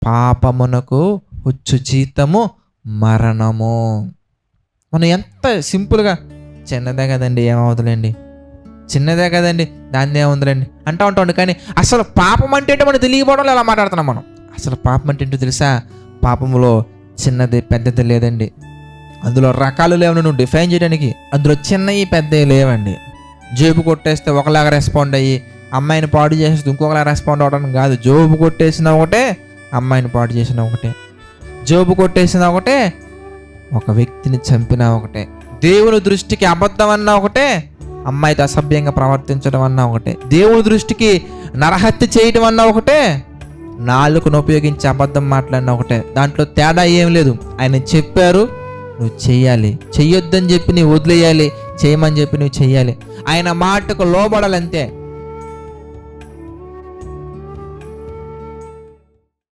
పాపమునకు వచ్చు జీతము మరణము. మనం ఎంత సింపుల్గా చిన్నదే కదండి, ఏమవుతుందండి, చిన్నదే కదండి, దాన్ని ఏముందిలేండి అంటూ ఉంటాం. కానీ అసలు పాపం అంటే ఏంటో మనకు తెలియకపోవడంలో ఎలా మాట్లాడుతున్నాం మనం. అసలు పాపం అంటే ఏంటో తెలుసా? పాపంలో చిన్నది పెద్దది లేదండి. అందులో రకాలు లేవని నువ్వు డిఫైన్ చేయడానికి. అందులో చిన్నవి పెద్దవి లేవండి. జేబు కొట్టేస్తే ఒకలాగా రెస్పాండ్ అయ్యి అమ్మాయిని పాడు చేసేస్తే ఇంకొకలా రెస్పాండ్ అవ్వడానికి కాదు. జోబు కొట్టేసిన ఒకటే, అమ్మాయిని పాడు చేసిన ఒకటే. జోబు కొట్టేసిన ఒకటే, ఒక వ్యక్తిని చంపిన ఒకటే. దేవుని దృష్టికి అబద్ధం అన్నా ఒకటే, అమ్మాయితో అసభ్యంగా ప్రవర్తించడం అన్నా ఒకటే. దేవుని దృష్టికి నరహత్య చేయడం అన్నా ఒకటే, నాలుకను ఉపయోగించి అబద్ధం మాట్లాడినా ఒకటే. దాంట్లో తేడా ఏం లేదు. ఆయన చెప్పారు, నువ్వు చెయ్యాలి. చెయ్యొద్దని చెప్పి నువ్వు వదిలేయాలి, చేయమని చెప్పి నువ్వు చెయ్యాలి. ఆయన మాటకు లోబడాలంతే.